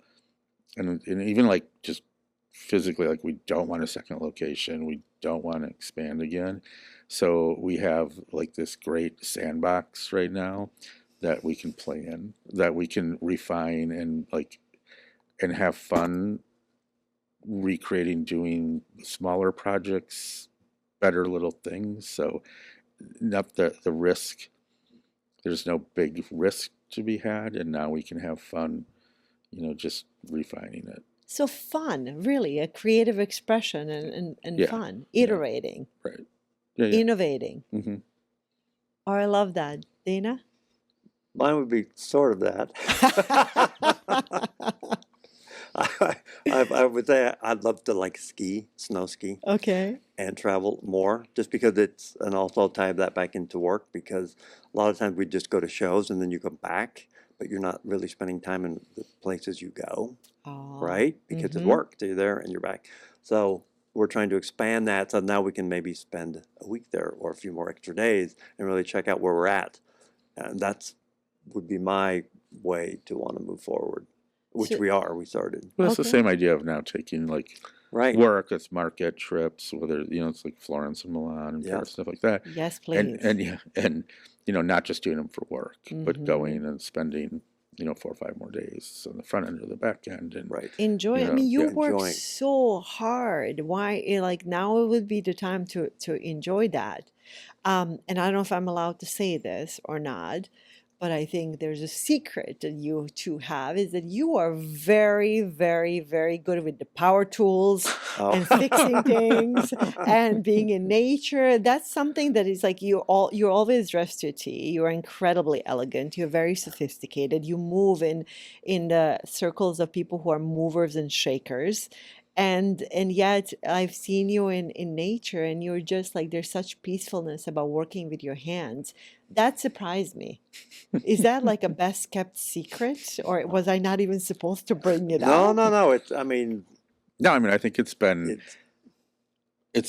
and even like just physically, like we don't want a second location, we don't want to expand again. So we have like this great sandbox right now that we can play in, that we can refine and like and have fun recreating, doing smaller projects, better little things. So not the risk, there's no big risk to be had, and now we can have fun, just refining it. So fun, really, a creative expression and Yeah, fun, yeah, iterating, right. Yeah. innovating. Mm-hmm. Oh, I love that. Dana? Mine would be sort of that. I would say I'd love to like snow ski, Okay. and travel more, just because it's, and also tie that back into work, because a lot of times we just go to shows and then you come back, but you're not really spending time in the places you go, Oh, right? Because it's work. So you're there and you're back. So we're trying to expand that, so now we can maybe spend a week there or a few more extra days and really check out where we're at. And that's would be my way to want to move forward, which So, we started. Well, it's the okay. same idea of now taking like Right. work, it's market trips, whether it's like Florence and Milan and Yeah. Paris, stuff like that. Yes, And please. yeah, and not just doing them for work, but Mhm. going and spending 4 or 5 more days on the front end or the back end, and Right. Enjoy. I mean, you yeah, work enjoying. so hard. Why, like now it would be the time to enjoy that. And I don't know if I'm allowed to say this or not, but I think there's a secret that you two have is that you are very, very, very good with the power tools and fixing things and being in nature. That's something that is like you're always dressed to a T. You're incredibly elegant. You're very sophisticated. You move in the circles of people who are movers and shakers. And yet I've seen you in nature, and you're just like there's such peacefulness about working with your hands. That surprised me. Is that like a best kept secret, or was I not even supposed to bring it No, up? no. It's, I mean, no, I mean, I think it's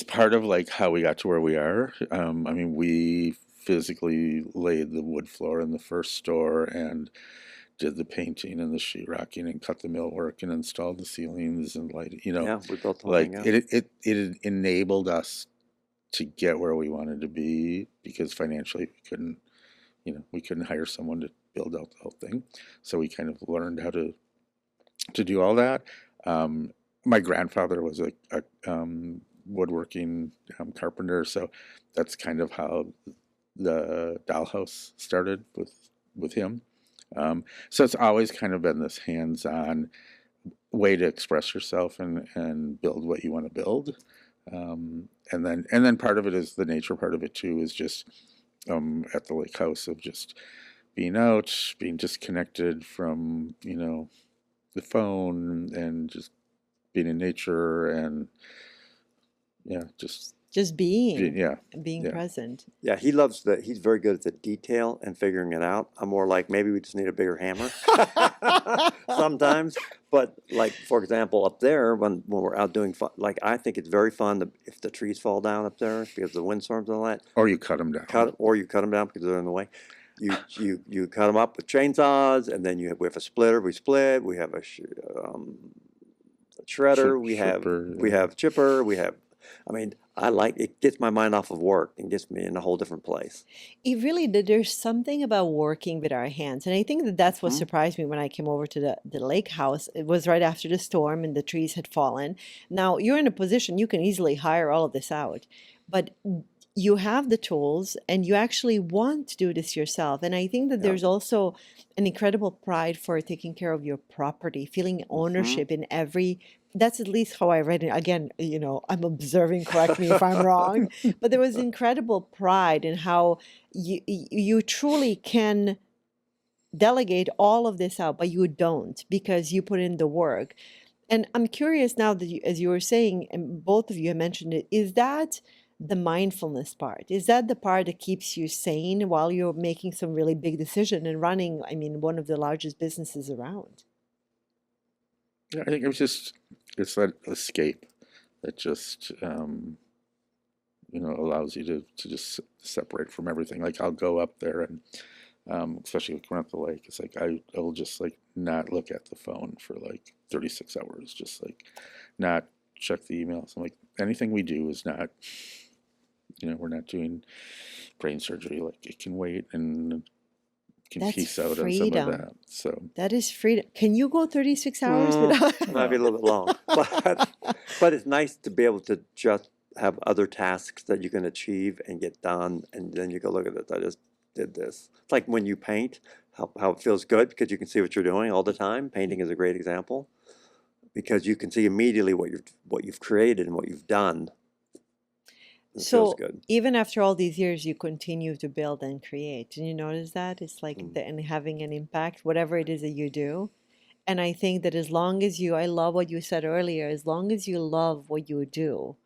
part of like how we got to where we are. I mean, we physically laid the wood floor in the first store and did the painting and the sheetrocking and cut the millwork and installed the ceilings and lighting. yeah, we built the whole Like thing up. it enabled us to get where we wanted to be, because financially we couldn't hire someone to build out the whole thing. So we kind of learned how to do all that. My grandfather was a woodworking carpenter, so that's kind of how the Dollhouse started with him. So it's always kind of been this hands-on way to express yourself and build what you want to build. And then part of it is the nature part of it too, is just at the lake house, of just being out, being disconnected from the phone, and just being in nature, and yeah, just Just yeah, being yeah. present. Yeah, he's very good at the detail and figuring it out. I'm more like, maybe we just need a bigger hammer sometimes. But like, for example, up there, when we're out doing fun, like I think it's very fun if the trees fall down up there because of the windstorms and all that. Or you cut them down. You cut them down because they're in the way. You cut them up with chainsaws, and then we have a splitter. We split. We have a shredder. We have chipper. We have. I mean, I like it. Gets my mind off of work and gets me in a whole different place. It really did. There's something about working with our hands. And I think that that's what Mhm. surprised me when I came over to the lake house. It was right after the storm and the trees had fallen. Now you're in a position you can easily hire all of this out, but you have the tools and you actually want to do this yourself. And I think that Yeah. there's also an incredible pride for taking care of your property, feeling ownership in every. That's at least how I read it. Again, I'm observing, correct me if I'm wrong, but there was incredible pride in how you truly can delegate all of this out, but you don't because you put in the work. And I'm curious now that as you were saying, and both of you have mentioned it, is that the mindfulness part? Is that the part that keeps you sane while you're making some really big decision and running, I mean, one of the largest businesses around? Yeah, I think it's that escape that just allows you to just separate from everything. Like I'll go up there and especially when we're at the lake, it's like I will just like not look at the phone for like 36 hours, just like not check the emails. I'm like, anything we do is not, we're not doing brain surgery. Like it can wait and can That's piece out on some of freedom. that. So That is freedom. Can you go 36 hours without? It might be a little bit long, but it's nice to be able to just have other tasks that you can achieve and get done, and then you go look at it. I just did this. It's like when you paint, how it feels good because you can see what you're doing all the time. Painting is a great example because you can see immediately what you've created and what you've done. It feels So good. even after all these years, you continue to build and create. And you notice that? It's like and having an impact, whatever it is that you do. And I think that as long as I love what you said earlier, as long as you love what you do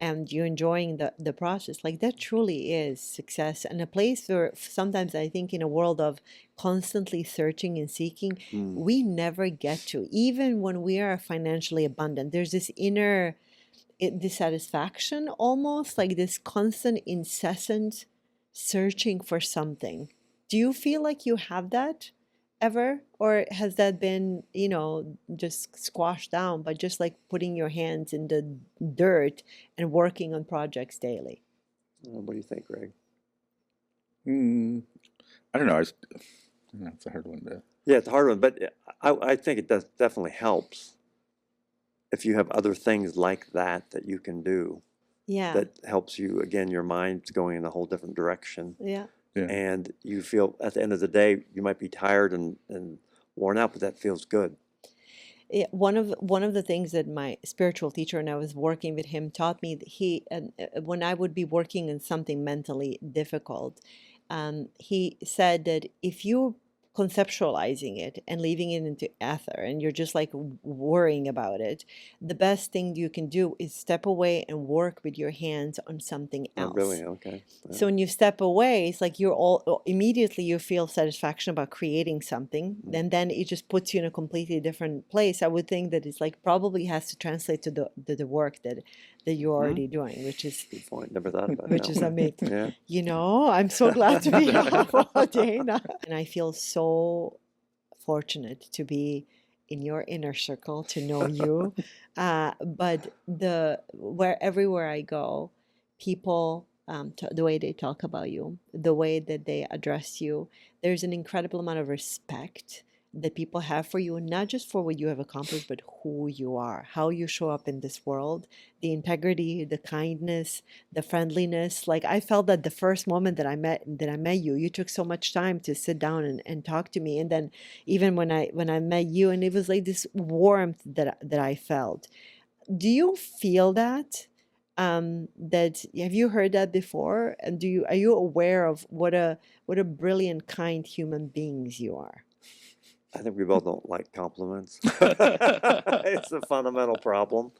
and you're enjoying the process, like that truly is success. And a place where sometimes I think in a world of constantly searching and seeking, we never get to, even when we are financially abundant, there's this inner dissatisfaction, almost like this constant, incessant searching for something. Do you feel like you have that ever? Or has that been, just squashed down by just like putting your hands in the dirt and working on projects daily? What do you think, Greg? I don't know. It's a hard one to. Yeah, it's a hard one, but I think it definitely helps if you have other things like that you can do. Yeah. That helps you, again, your mind's going in a whole different direction. Yeah. Yeah. And you feel at the end of the day, you might be tired and worn out, but that feels good. Yeah, one of the things that my spiritual teacher, and I was working with him, taught me that when I would be working on something mentally difficult, he said that if you conceptualizing it and leaving it into ether and you're just like worrying about it, the best thing you can do is step away and work with your hands on something else. Oh, really? Okay. So when you step away, it's like immediately you feel satisfaction about creating something, and then it just puts you in a completely different place. I would think that it's like probably has to translate to the work that you're already doing, which is Good point. Never thought about which that is one. amazing. Yeah. I'm so glad to be here, Dana, and I feel so fortunate to be in your inner circle, to know you. But everywhere I go, people, the way they talk about you, the way that they address you, there's an incredible amount of respect that people have for you, not just for what you have accomplished, but who you are, how you show up in this world, the integrity, the kindness, the friendliness. Like I felt that the first moment that I met you, you took so much time to sit down and talk to me. And then even when I met you, and it was like this warmth that I felt. Do you feel that? That have you heard that before? And are you aware of what a brilliant, kind human beings you are? I think we both don't like compliments. It's a fundamental problem.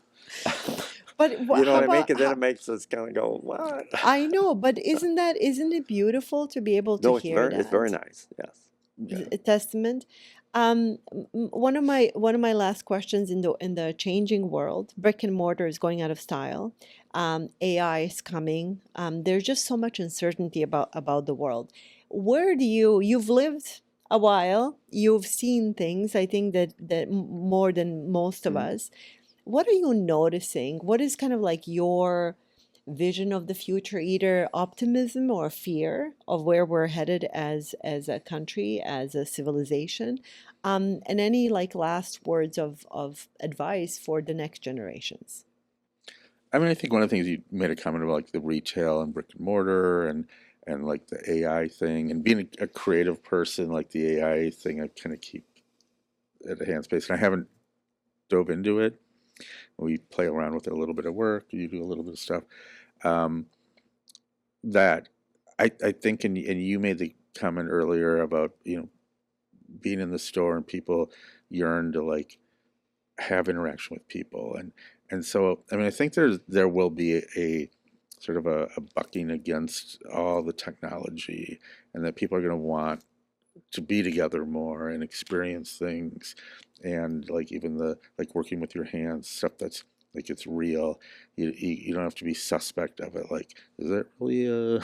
But You know what I mean? about Because then it makes us kind of go, what? I know, but isn't it beautiful to be able to No, hear it's very nice. Yes. Yeah. a testament? One of my last questions in the changing world, brick and mortar is going out of style. AI is coming. There's just so much uncertainty about the world. Where do you've lived a while, you've seen things, I think that more than most of us. What are you noticing? What is kind of like your vision of the future, either optimism or fear of where we're headed as a country, as a civilization, and any like last words of advice for the next generations? I mean, I think one of the things you made a comment about, like the retail and brick and mortar and like the AI thing, and being a creative person, like the AI thing, I kind of keep at a hand space, and I haven't dove into it. We play around with it a little bit at work. You do a little bit of stuff. That I think, and you made the comment earlier about being in the store and people yearn to like have interaction with people, and so I mean I think there will be a sort of a bucking against all the technology, and that people are going to want to be together more and experience things, and like even the like working with your hands, stuff that's like it's real. You don't have to be suspect of it. Like, is it really a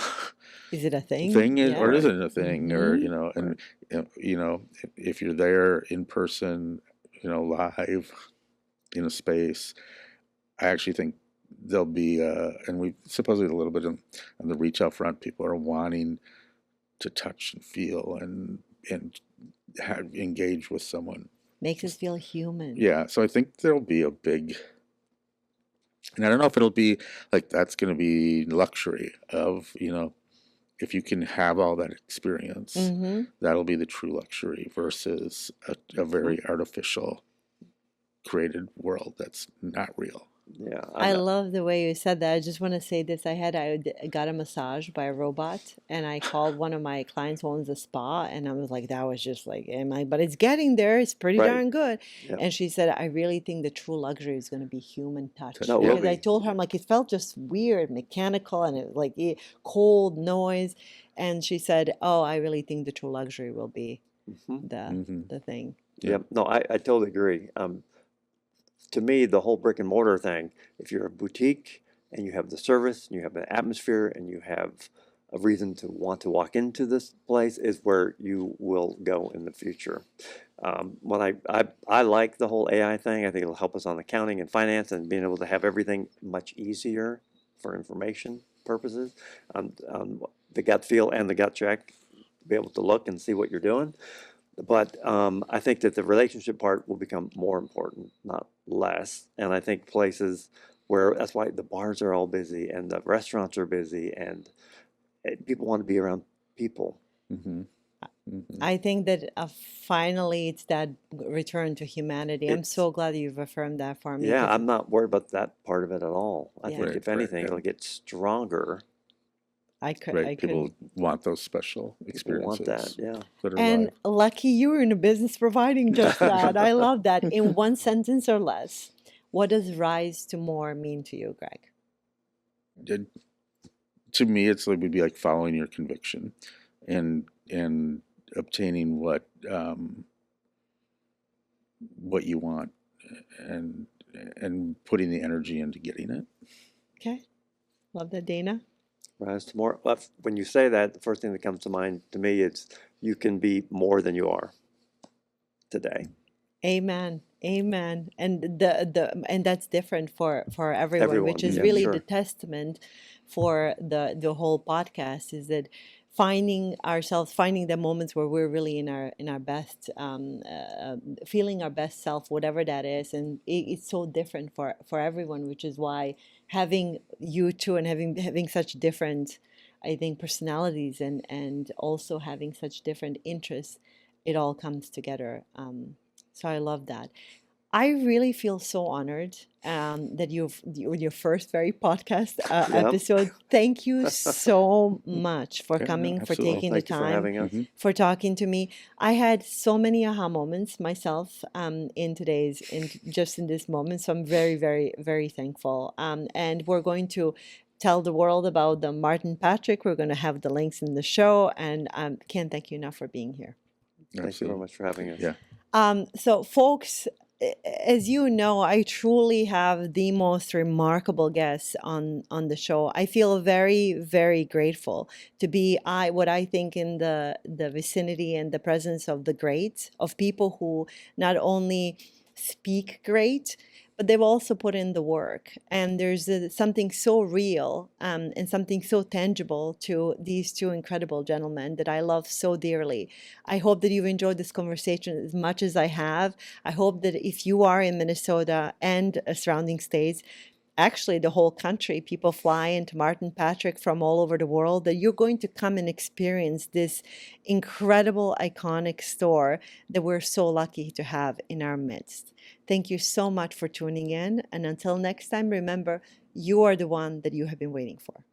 Is it a thing? thing, Yeah. or isn't it a thing? Or Mhm. and if you're there in person, live in a space, I actually think there'll be, and we supposedly a little bit on the retail front, people are wanting to touch and feel and engage with someone. Makes us feel human. Yeah, so I think there'll be a big, and I don't know if it'll be like that's going to be luxury of, if you can have all that experience, Mm-hmm. that'll be the true luxury versus a very artificial created world that's not real. Yeah, I love the way you said that. I just want to say this. I got a massage by a robot, and I called one of my clients who owns a spa, and I was like, that was just like, but it's getting there. It's pretty Right. darn good. Yeah. And she said, I really think the true luxury is going to be human touch. No, it will Because I be. told her, I'm like, it felt just weird, mechanical, and it was like cold noise. And she said, oh, I really think the true luxury will be the thing. Yeah. No, I totally agree. To me, the whole brick and mortar thing, if you're a boutique and you have the service and you have an atmosphere and you have a reason to want to walk into this place, is where you will go in the future. When I like the whole AI thing, I think it'll help us on accounting and finance and being able to have everything much easier for information purposes. The gut feel and the gut check, be able to look and see what you're doing. But I think that the relationship part will become more important, not less. And I think places where that's why the bars are all busy and the restaurants are busy and people want to be around people. I think that finally it's that return to humanity. I'm so glad you've affirmed that for me. Yeah, I'm not worried about that part of it at all. I Yeah. think Right, if anything, right. it'll get stronger. People want those special People experiences. want that, yeah. That are And live. lucky you were in a business providing just that. I love that. In one sentence or less, what does rise to more mean to you, Greg? To me, it's like would be like following your conviction, and obtaining what you want, and putting the energy into getting it. Okay, love that, Dana. Rise to more. Well, when you say that, the first thing that comes to mind to me is you can be more than you are today. Amen. Amen. And and that's different for everyone, which is yeah, really sure. the testament for the whole podcast, is that finding ourselves, finding the moments where we're really in our best, feeling our best self, whatever that is. And it's so different for everyone, which is why having you two and having such different, I think, personalities and also having such different interests, it all comes together. So I love that. I really feel so honored that your first very podcast episode. Thank you so much for Yeah, coming, for absolutely. taking the Thank you for time, having us. for talking to me. I had so many aha moments myself in this moment. So I'm very, very, very thankful. And we're going to tell the world about the Martin Patrick. We're going to have the links in the show, and can't thank you enough for being here. Thank you very much for having us. Yeah. So, folks, as you know, I truly have the most remarkable guests on the show. I feel very, very grateful to be what I think in the vicinity and the presence of the greats, of people who not only speak great, but they've also put in the work. And there's something so real and something so tangible to these two incredible gentlemen that I love so dearly. I hope that you've enjoyed this conversation as much as I have. I hope that if you are in Minnesota and surrounding states, actually the whole country, people fly into Martin Patrick from all over the world, that you're going to come and experience this incredible, iconic store that we're so lucky to have in our midst. Thank you so much for tuning in. And until next time, remember, you are the one that you have been waiting for.